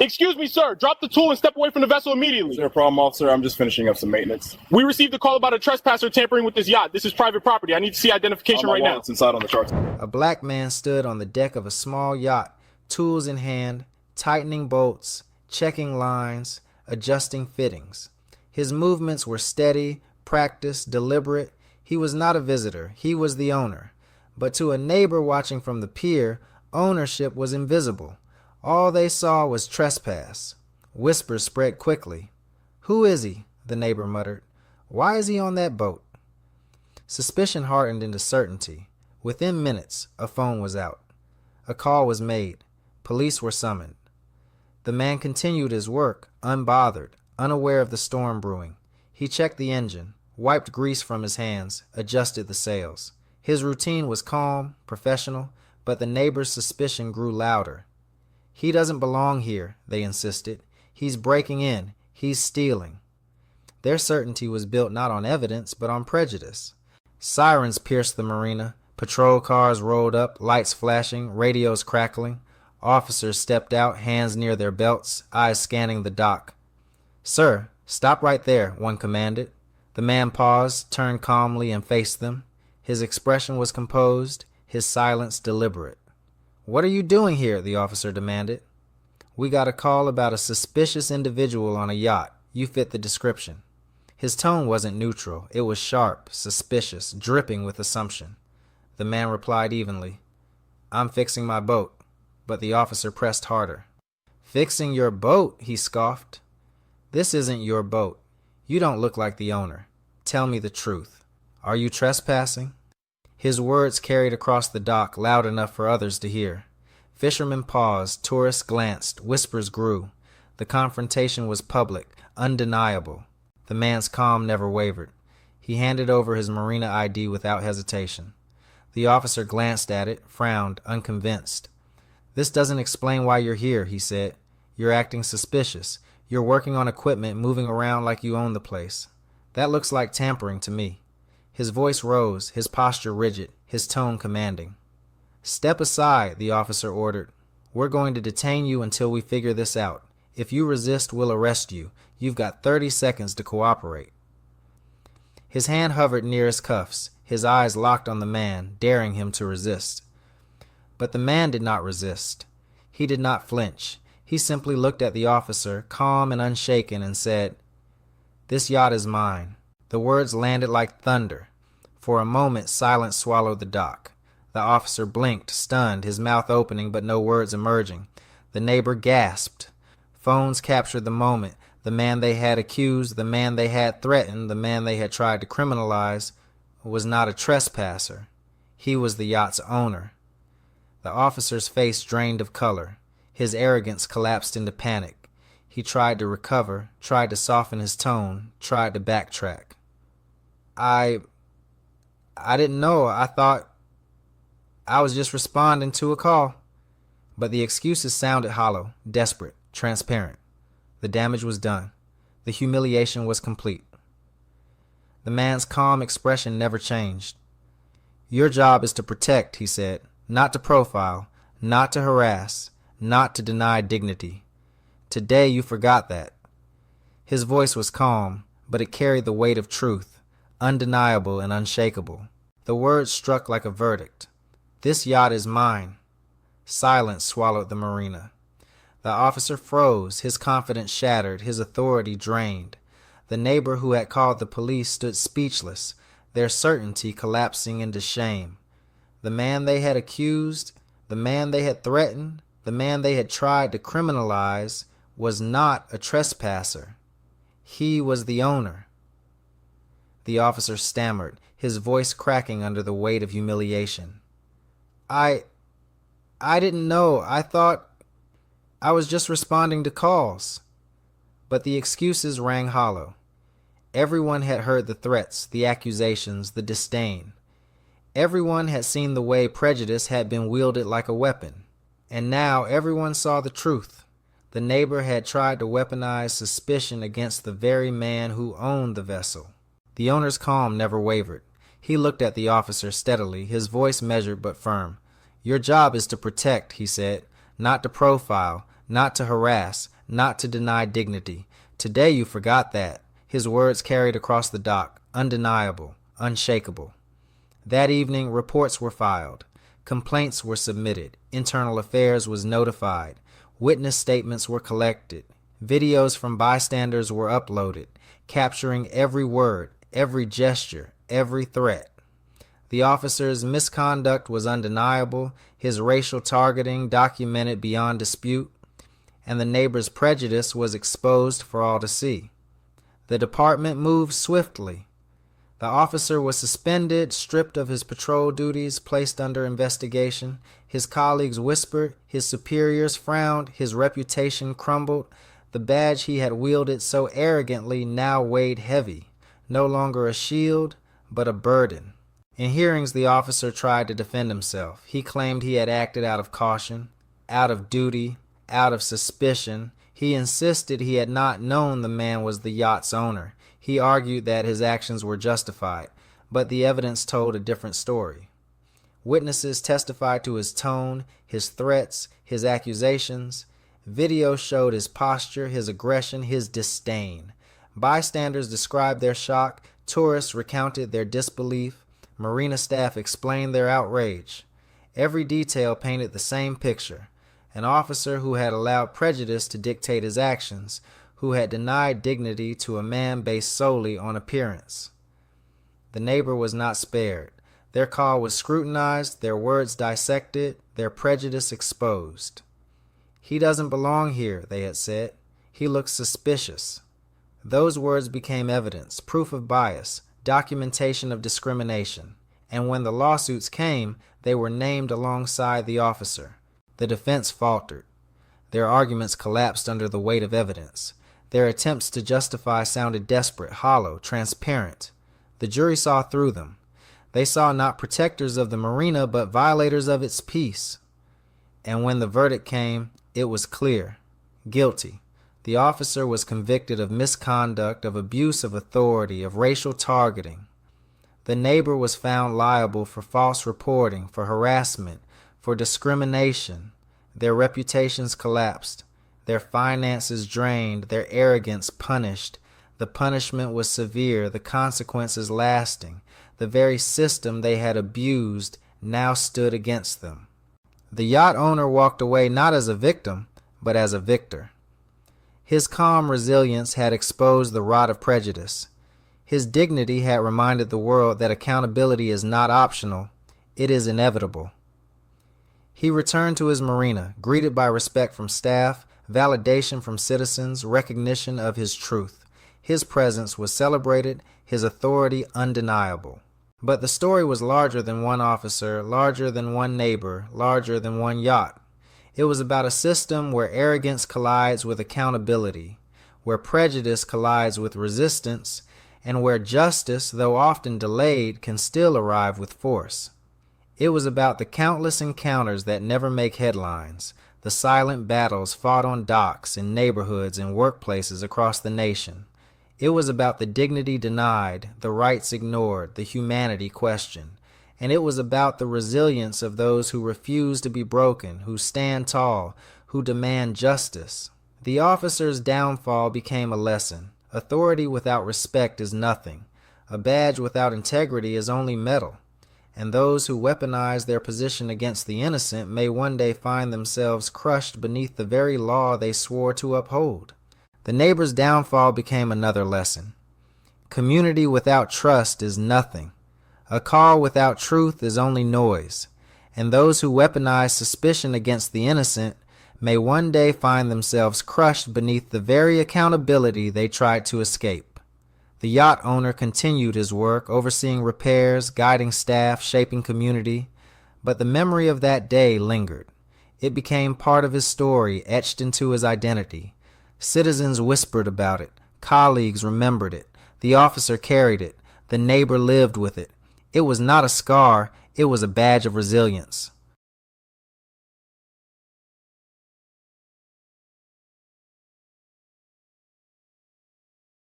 Excuse me, sir. Drop the tool and step away from the vessel immediately. Is there a problem, officer? I'm just finishing up some maintenance. We received a call about a trespasser tampering with this yacht. This is private property. I need to see identification right now. It's inside on the charts. A black man stood on the deck of a small yacht, tools in hand, tightening bolts, checking lines, adjusting fittings. His movements were steady, practiced, deliberate. He was not a visitor. He was the owner. But to a neighbor watching from the pier, ownership was invisible. All they saw was trespass. Whispers spread quickly. "Who is he?" the neighbor muttered. "Why is he on that boat?" Suspicion hardened into certainty. Within minutes, a phone was out. A call was made. Police were summoned. The man continued his work, unbothered, unaware of the storm brewing. He checked the engine, wiped grease from his hands, adjusted the sails. His routine was calm, professional, but the neighbor's suspicion grew louder. "He doesn't belong here," they insisted. "He's breaking in. He's stealing." Their certainty was built not on evidence, but on prejudice. Sirens pierced the marina. Patrol cars rolled up, lights flashing, radios crackling. Officers stepped out, hands near their belts, eyes scanning the dock. "Sir, stop right there," one commanded. The man paused, turned calmly, and faced them. His expression was composed, his silence deliberate. "What are you doing here?" the officer demanded. "We got a call about a suspicious individual on a yacht. You fit the description." His tone wasn't neutral. It was sharp, suspicious, dripping with assumption. The man replied evenly, "I'm fixing my boat." But the officer pressed harder. "Fixing your boat?" he scoffed. "This isn't your boat. You don't look like the owner. Tell me the truth. Are you trespassing?" His words carried across the dock, loud enough for others to hear. Fishermen paused, tourists glanced, whispers grew. The confrontation was public, undeniable. The man's calm never wavered. He handed over his marina ID without hesitation. The officer glanced at it, frowned, unconvinced. "This doesn't explain why you're here," he said. "You're acting suspicious. You're working on equipment, moving around like you own the place. That looks like tampering to me." His voice rose, his posture rigid, his tone commanding. "Step aside," the officer ordered. "We're going to detain you until we figure this out. If you resist, we'll arrest you. You've got 30 seconds to cooperate." His hand hovered near his cuffs, his eyes locked on the man, daring him to resist. But the man did not resist. He did not flinch. He simply looked at the officer, calm and unshaken, and said, "This yacht is mine." The words landed like thunder. For a moment, silence swallowed the dock. The officer blinked, stunned, his mouth opening but no words emerging. The neighbor gasped. Phones captured the moment. The man they had accused, the man they had threatened, the man they had tried to criminalize, was not a trespasser. He was the yacht's owner. The officer's face drained of color. His arrogance collapsed into panic. He tried to recover, tried to soften his tone, tried to backtrack. I didn't know. I thought I was just responding to a call." But the excuses sounded hollow, desperate, transparent. The damage was done. The humiliation was complete. The man's calm expression never changed. "Your job is to protect," he said, "not to profile, not to harass, not to deny dignity. Today you forgot that." His voice was calm, but it carried the weight of truth, undeniable and unshakable. The words struck like a verdict. "This yacht is mine." Silence swallowed the marina. The officer froze, his confidence shattered, his authority drained. The neighbor who had called the police stood speechless, their certainty collapsing into shame. The man they had accused, the man they had threatened, the man they had tried to criminalize was not a trespasser. He was the owner. The officer stammered, his voice cracking under the weight of humiliation. I didn't know. I thought I was just responding to calls." But the excuses rang hollow. Everyone had heard the threats, the accusations, the disdain. Everyone had seen the way prejudice had been wielded like a weapon. And now everyone saw the truth. The neighbor had tried to weaponize suspicion against the very man who owned the vessel. The owner's calm never wavered. He looked at the officer steadily, his voice measured but firm. "Your job is to protect," he said, "not to profile, not to harass, not to deny dignity. Today you forgot that. His words carried across the dock, undeniable, unshakable. That evening, reports were filed. Complaints were submitted. Internal Affairs was notified. Witness statements were collected. Videos from bystanders were uploaded, capturing every word, every gesture, every threat. The officer's misconduct was undeniable, his racial targeting documented beyond dispute, and the neighbor's prejudice was exposed for all to see. The department moved swiftly. The officer was suspended, stripped of his patrol duties, placed under investigation. His colleagues whispered, his superiors frowned, his reputation crumbled. The badge he had wielded so arrogantly now weighed heavy, no longer a shield, but a burden. In hearings, the officer tried to defend himself. He claimed he had acted out of caution, out of duty, out of suspicion. He insisted he had not known the man was the yacht's owner. He argued that his actions were justified, but the evidence told a different story. Witnesses testified to his tone, his threats, his accusations. Video showed his posture, his aggression, his disdain. Bystanders described their shock. Tourists recounted their disbelief. Marina staff explained their outrage. Every detail painted the same picture. An officer who had allowed prejudice to dictate his actions, who had denied dignity to a man based solely on appearance. The neighbor was not spared. Their call was scrutinized, their words dissected, their prejudice exposed. "He doesn't belong here," they had said. "He looks suspicious." Those words became evidence, proof of bias, documentation of discrimination. And when the lawsuits came, they were named alongside the officer. The defense faltered. Their arguments collapsed under the weight of evidence. Their attempts to justify sounded desperate, hollow, transparent. The jury saw through them. They saw not protectors of the marina, but violators of its peace. And when the verdict came, it was clear. Guilty. The officer was convicted of misconduct, of abuse of authority, of racial targeting. The neighbor was found liable for false reporting, for harassment, for discrimination. Their reputations collapsed, their finances drained, their arrogance punished. The punishment was severe, the consequences lasting. The very system they had abused now stood against them. The yacht owner walked away not as a victim, but as a victor. His calm resilience had exposed the rot of prejudice. His dignity had reminded the world that accountability is not optional, it is inevitable. He returned to his marina, greeted by respect from staff, validation from citizens, recognition of his truth. His presence was celebrated, his authority undeniable. But the story was larger than one officer, larger than one neighbor, larger than one yacht. It was about a system where arrogance collides with accountability, where prejudice collides with resistance, and where justice, though often delayed, can still arrive with force. It was about the countless encounters that never make headlines, the silent battles fought on docks, in neighborhoods, and workplaces across the nation. It was about the dignity denied, the rights ignored, the humanity questioned. And it was about the resilience of those who refuse to be broken, who stand tall, who demand justice. The officer's downfall became a lesson. Authority without respect is nothing. A badge without integrity is only metal. And those who weaponize their position against the innocent may one day find themselves crushed beneath the very law they swore to uphold. The neighbor's downfall became another lesson. Community without trust is nothing. A call without truth is only noise. And those who weaponize suspicion against the innocent may one day find themselves crushed beneath the very accountability they tried to escape. The yacht owner continued his work, overseeing repairs, guiding staff, shaping community. But the memory of that day lingered. It became part of his story, etched into his identity. Citizens whispered about it. Colleagues remembered it. The officer carried it. The neighbor lived with it. It was not a scar, it was a badge of resilience.